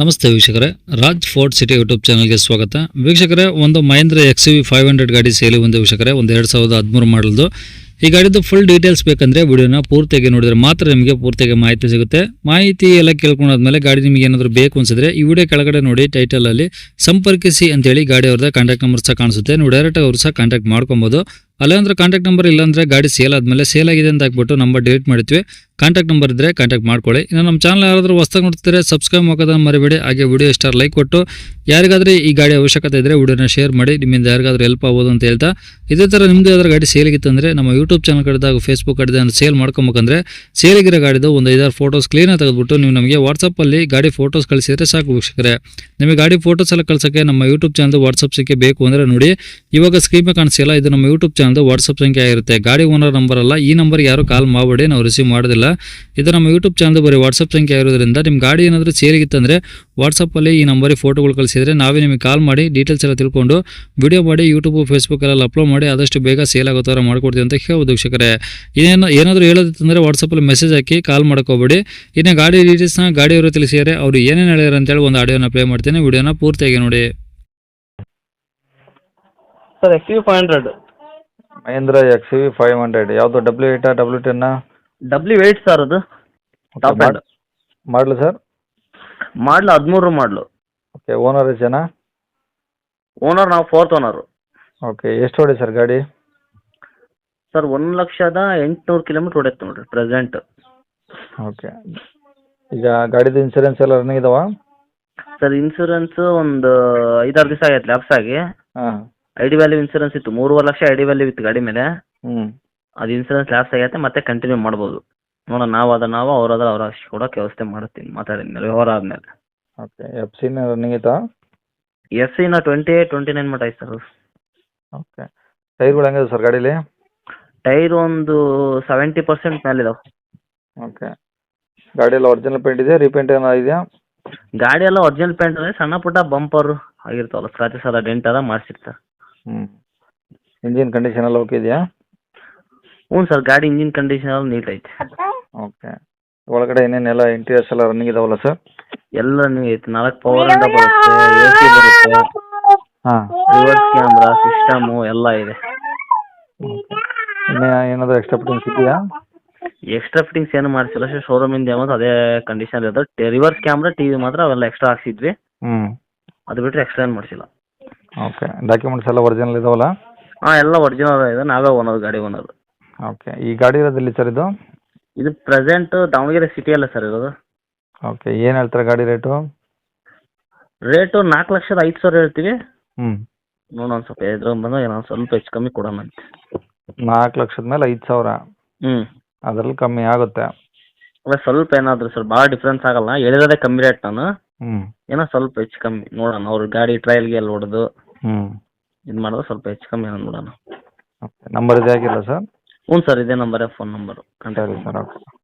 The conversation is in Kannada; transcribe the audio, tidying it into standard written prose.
ನಮಸ್ತೆ ವೀಕ್ಷಕರೇ, ರಾಜ್ ಫೋರ್ಟ್ ಸಿಟಿ ಯೂಟ್ಯೂಬ್ ಚಾನಲ್ಗೆ ಸ್ವಾಗತ. ವೀಕ್ಷಕರೇ, ಒಂದು ಮಹೇಂದ್ರ XUV 500 ಗಾಡಿ ಸೇಲಿ ಒಂದು ವೀಕ್ಷಕರೇ, ಒಂದು 2013 ಮಾಡಲ್ದು. ಈ ಗಾಡಿದು ಫುಲ್ ಡೀಟೇಲ್ಸ್ ಬೇಕಂದ್ರೆ ವಿಡಿಯೋನ ಪೂರ್ತಿಯಾಗಿ ನೋಡಿದ್ರೆ ಮಾತ್ರ ನಿಮಗೆ ಪೂರ್ತಿಯಾಗಿ ಮಾಹಿತಿ ಸಿಗುತ್ತೆ. ಮಾಹಿತಿ ಎಲ್ಲ ಕೇಳ್ಕೊಂಡಾದ್ಮೇಲೆ ಗಾಡಿ ನಿಮಗೆ ಏನಾದರೂ ಬೇಕು ಅನ್ಸಿದ್ರೆ ಈ ವಿಡಿಯೋ ಕೆಳಗಡೆ ನೋಡಿ ಟೈಟಲ್ ಅಲ್ಲಿ ಸಂಪರ್ಕಿಸಿ ಅಂತೇಳಿ ಗಾಡಿ ಅವ್ರದ್ದು ಕಾಂಟ್ಯಾಕ್ಟ್ ನಂಬರ್ ಸಹ ಕಾಣಿಸುತ್ತೆ. ನೀವು ಡೈರೆಕ್ಟ್ ಅವ್ರು ಸಹ ಕಾಂಟ್ಯಾಕ್ಟ್ ಮಾಡ್ಕೊಬೋದು. ಅಲ್ಲಂದ್ರೆ ಕಾಂಟ್ಯಾಕ್ಟ್ ನಂಬರ್ ಇಲ್ಲಾಂದ್ರೆ ಗಾಡಿ ಸೇಲ್ ಆದಮೇಲೆ ಸೇಲ್ ಆಗಿದೆ ಅಂತ ಹಾಕ್ಬಿಟ್ಟು ನಂಬರ್ ಡಿಲೀಟ್ ಮಾಡ್ತೀವಿ. ಕಾಂಟ್ಯಾಕ್ಟ್ ನಂಬರ್ ಇದ್ದರೆ ಕಾಂಟ್ಯಾಕ್ಟ್ ಮಾಡ್ಕೊಳ್ಳಿ. ಇನ್ನು ನಮ್ಮ ಚಾನಲ್ ಯಾರಾದರೂ ಹೊಸದಾಗಿ ನೋಡ್ತಿದ್ರೆ ಸಬ್ಸ್ಕ್ರೈಬ್ ಮಾಡೋದನ್ನು ಮರಿಬೇಡಿ. ಹಾಗೆ ವಿಡಿಯೋ ಇಷ್ಟ ಲೈಕ್ ಕೊಟ್ಟು ಯಾರಿಗಾದ್ರೆ ಈ ಗಾಡಿ ಅವಶ್ಯಕತೆ ಇದ್ದರೆ ವಿಡಿಯೋನ ಶೇರ್ ಮಾಡಿ. ನಿಮ್ಮಿಂದ ಯಾರಿಗಾದ್ರೂ ಹೆಲ್ಪ್ ಆಗ್ಬೋದು ಅಂತ ಹೇಳ್ತಾ, ಇದೇ ಥರ ನಿಮ್ಮದು ಯಾವ್ದಾರು ಗಾಡಿ ಸೇಲಿಗಿತ್ತಂದರೆ ನಮ್ಮ ಯೂಟ್ಯೂಬ್ ಚಾನಲ್ ಕಡೆದ ಹಾಗೂ ಫೇಸ್ಬುಕ್ ಕಡೆದ ಸೇಲ್ ಮಾಡ್ಕೊಬೇಕಂದ್ರೆ ಸೇಲಿಗಿರೋ ಗಾಡಿದು ಒಂದು 5-6 ಫೋಟೋಸ್ ಕ್ಲೀನಾಗಿ ತೆಗೆದುಬಿಟ್ಟು ನೀವು ನಮಗೆ ವಾಟ್ಸಪ್ಪಲ್ಲಿ ಗಾಡಿ ಫೋಟೋಸ್ ಕಳಿಸಿದರೆ ಸಾಕು ವೀಕ್ಷಕರೇ. ನಿಮಗೆ ಗಾಡಿ ಫೋಟೋಸ್ ಎಲ್ಲ ಕಳ್ಸೋಕ್ಕೆ ನಮ್ಮ ಯೂಟ್ಯೂಬ್ ಚಾನಲ್ದು ವಾಟ್ಸಪ್ ಸಂಖ್ಯೆ ಬೇಕು ಅಂದರೆ ನೋಡಿ, ಇವಾಗ ಸ್ಕ್ರೀನ್ ಮೇಲೆ ಕಾಣಿಸಿಲ್ಲ, ಇದು ನಮ್ಮ ಯೂಟ್ಯೂಬ್ ಚಾನಲ್ದು ವಾಟ್ಸಪ್ ಸಂಖ್ಯೆ ಆಗಿರುತ್ತೆ. ಗಾಡಿ ಓನರ್ ನಂಬರ್ ಅಲ್ಲ, ಈ ನಂಬರ್ಗೆ ಯಾರು ಕಾಲ್ ಮಾಡಬೇಡಿ, ನಾವು ರಿಸೀವ್ ಮಾಡೋದಿಲ್ಲ. ಇದು ನಮ್ಮ ಯೂಟ್ಯೂಬ್ ಚಾನಲ್ ಬರೀ ವಾಟ್ಸಪ್ ಸಂಖ್ಯೆ ಆಗಿರೋದ್ರಿಂದ ನಿಮ್ಮ ಗಾಡಿ ಏನಾದರೂ ಸೇಲಿಗಿತ್ತಂದರೆ ವಾಟ್ಸಪ್ಪಲ್ಲಿ ಈ ನಂಬರಿಗೆ ಫೋಟೋಗಳು ಕಳಿಸಿದರೆ ನಾವೇ ನಿಮಗೆ ಕಾಲ್ ಮಾಡಿ ಡೀಟೇಲ್ಸ್ ಎಲ್ಲ ತಿಳ್ಕೊಂಡು ವಿಡಿಯೋ ಮಾಡಿ ಯೂಟ್ಯೂಬ್ ಫೇಸ್ಬುಕ್ ಎಲ್ಲ ಅಪ್ಲೋಡ್ ಮಾಡಿ ಆದಷ್ಟು ಬೇಗ ಸೇಲ್ ಆಗೋ ಥರ ಮಾಡ್ಕೊಡ್ತೀವಿ ಅಂತ ಹೇಳ್ಬೋದು ವೀಕ್ಷಕರೇ. ಏನಾದರೂ ಹೇಳೋದಿತ್ತಂದರೆ ವಾಟ್ಸಪ್ಪಲ್ಲಿ ಮೆಸೇಜ್ ಹಾಕಿ ಕಾಲ್ ಮಾಡ್ಕೋಬೇಡಿ. ಇನ್ನು ಗಾಡಿ ಡೀಟೇಲ್ಸ್ನ ಗಾಡಿಯವರು ತಿಳಿಸಿದರೆ ಅವರು ಏನೇನು ಹೇಳ್ಯಾರ ಅಂತೇಳಿ ಒಂದು ಆಡಿಯೋನ ಪ್ಲೇ ಮಾಡ್ತೀನಿ, ವಿಡಿಯೋನ ಪೂರ್ತಿಯಾಗಿ ನೋಡಿ. ಸರ್ XUV 500 ಮಹೇಂದ್ರ XUV 500 ಯಾವುದು W8 W10 W8 ಸರ್, ಅದು ಟಾಪ್ ಎಂಡ್ ಮಾಡಲು ಸರ್? ಮಾಡಲು 13 ಮಾಡಲು. ಓಕೆ, ಓನರ್ ಎಷ್ಟು ಜನ? ಓನರ್ ನಾವು 4th ಓನರು. ಓಕೆ, ಎಷ್ಟು ಹೊಡಿ ಸರ್ ಗಾಡಿ? ಸರ್ 1,08,000 ಕಿಲೋಮೀಟ್ರ್ ಹೊಡೆಯುತ್ತೆ ನೋಡಿರಿ ಪ್ರೆಸೆಂಟ್. ಓಕೆ, ಈಗ ಗಾಡಿದು ಇನ್ಸೂರೆನ್ಸ್ ಎಲ್ಲ ರನ್ನಿಂಗ್ ಇದಾವ? ಸರ್ ಇನ್ಸೂರೆನ್ಸ್ ಒಂದು 5-6 ದಿವಸ ಆಗೈತೆ ಲ್ಯಾಪ್ಸ್ ಆಗಿ. ಹಾಂ, ID ವ್ಯಾಲ್ಯೂ ಇನ್ಸೂರೆನ್ಸ್ ಇತ್ತು, 3.5 ಲಕ್ಷ ID ವ್ಯಾಲ್ಯೂ ಇತ್ತು ಗಾಡಿ ಮೇಲೆ. ಅದು ಇನ್ಸೂರೆನ್ಸ್ ಲ್ಯಾಪ್ಸ್ ಆಗೈತೆ, ಮತ್ತೆ ಕಂಟಿನ್ಯೂ ಮಾಡ್ಬೋದು. ನೋಡೋಣ, ನಾವು ಅವ್ರಾದ್ರೆ ಅವ್ರ ಅಷ್ಟು ಕೊಡೋಕೆ ವ್ಯವಸ್ಥೆ ಮಾಡ್ತೀನಿ ಮಾತಾಡಿದ್ಮೇಲೆ, ವ್ಯವಹಾರ ಆದಮೇಲೆ. ಓಕೆ, FC ರನ್ನಿಂಗ್ ಐತಾ? FC ನ 28-29 ಮಟ್ಟ ಐತೆ ಸರ್. ಓಕೆ, ಟೈರ್ಗಳು ಹೆಂಗಿದೆ ಸರ್ ಗಾಡೀಲಿ? ಟೈರ್ ಒಂದು 70% ಮೇಲಿದಾವೆ. ಓಕೆ, ಗಾಡಿ ಎಲ್ಲ ಒರಿಜಿನಲ್ ಪೇಂಟ್ ಇದೆ, ರೀಪೇಂಟ್ ಏನೋ ಇದೆಯಾ? ಗಾಡಿ ಎಲ್ಲ ಒರಿಜಿನಲ್ ಪೇಂಟ್ ಅಂದರೆ ಸಣ್ಣ ಪುಟ್ಟ ಬಂಪರ್ ಆಗಿರ್ತಾವಲ್ಲ, ಸ್ಕ್ರಾಚಸ್ ಎಲ್ಲ ಡೆಂಟ್ ಅದ ಮಾಡಿಸಿರ್ತಾರೆ. ಇಂಜಿನ್ ಕಂಡೀಷನ್ ಎಲ್ಲ ಓಕೆ ಇದೆಯಾ? ಹ್ಞೂ ಸರ್, ಗಾಡಿ ಇಂಜಿನ್ ಕಂಡೀಷನ್ ಎಲ್ಲ ನೀಟ್ ಐತೆ. ಓಕೆ, ಒಳಗಡೆ ಏನೇನೆಲ್ಲ ಇಂಟೀರಿಯರ್ಸ್ ಎಲ್ಲ ರನ್ನಿಂಗ್ ಇದಾವಲ್ಲ ಸರ್? ಎಲ್ಲ ನೀಟ್ ಐತೆ. 4 ಪವರ್ ವಿಂಡೋ ಬರುತ್ತೆ, AC ಬರುತ್ತೆ, ಹಾಂ, ರಿವರ್ಸ್ ಕ್ಯಾಮ್ರಾ ಸಿಸ್ಟಮು ಎಲ್ಲ ಇದೆ. ಇನ್ನೇ ಏನಾದರೂ ಎಕ್ಸ್ಟ್ರಾ ಫಿಟ್ಟಿಂಗ್ಸ್ ಇದೆಯಾ? ಎಕ್ಸ್ಟ್ರಾ ಫಿಟ್ಟಿಂಗ್ಸ್ ಏನು ಮಾಡಿಸಿಲ್ಲ ಸರ್, ಶೋರೂಮಿಂದ ಯಾವುದು ಅದೇ ಕಂಡೀಷನ್ ಇರುತ್ತೆ. ರಿವರ್ಸ್ ಕ್ಯಾಮ್ರಾ TV ಮಾತ್ರ ಅವೆಲ್ಲ ಎಕ್ಸ್ಟ್ರಾ ಹಾಕ್ಸಿದ್ವಿ, ಅದು ಬಿಟ್ಟರೆ ಎಕ್ಸ್ಟ್ರಾ ಏನು ಮಾಡಿಸಿಲ್ಲ. ಓಕೆ, ಡಾಕ್ಯುಮೆಂಟ್ಸ್ ಎಲ್ಲ ಒರಿಜಿನಲ್ ಇದಾವಲ್ಲ? ಹಾಂ, ಎಲ್ಲ ಒರಿಜಿನಲ್ ಇದೆ, ನಾವೇ ಓನರ್, ಗಾಡಿ ಓನರ್. ಓಕೆ, ಈ ಗಾಡಿ ಇರೋದಿಲ್ಲ ಸರ್ ಇದು? ಇದು ಪ್ರೆಸೆಂಟ್ ದಾವಣಗೆರೆ ಸಿಟಿಯಲ್ಲ ಸರ್ ಇರೋದು. ಓಕೆ, ಏನು ಹೇಳ್ತಾರೆ ಗಾಡಿ ರೇಟು? ರೇಟು 4,05,000 ಹೇಳ್ತೀವಿ. ಹ್ಞೂ, ನೋಡೋಣ ಸ್ವಲ್ಪ ಇದ್ರಲ್ಲಿ ಬಂದು ಏನೋ ಸ್ವಲ್ಪ ಹೆಚ್ಚು ಕಮ್ಮಿ ಕೊಡೋಣ ಅಂತ. 4,00,000 ಮೇಲೆ 5,000? ಹ್ಞೂ, ಅದರಲ್ಲಿ ಕಮ್ಮಿ ಆಗುತ್ತೆ. ಅಲ್ಲ ಸ್ವಲ್ಪ ಏನಾದರೂ ಸರ್, ಭಾಳ ಡಿಫ್ರೆನ್ಸ್ ಆಗಲ್ಲ, ಹೇಳಿರೋದೇ ಕಮ್ಮಿ ರೇಟ್ ನಾನು. ಹ್ಞೂ, ಏನೋ ಸ್ವಲ್ಪ ಹೆಚ್ಚು ಕಮ್ಮಿ ನೋಡೋಣ, ಅವ್ರ ಗಾಡಿ ಟ್ರಯಲ್ಗೆ ಎಲ್ಲ ಹೊಡೆದು ಹ್ಞೂ ಇದು ಮಾಡಿದ್ರೆ ಸ್ವಲ್ಪ ಹೆಚ್ಚು ಕಮ್ಮಿ ಏನೋ ನೋಡೋಣ. ಓಕೆ, ನಂಬರ್ ಇದೆ ಆಗಿಲ್ಲ ಸರ್? ಹ್ಞೂ ಸರ್, ಇದೇ ನಂಬರೇ ಫೋನ್ ನಂಬರು. ಸರಿ ಸರ್, ಓಕೆ.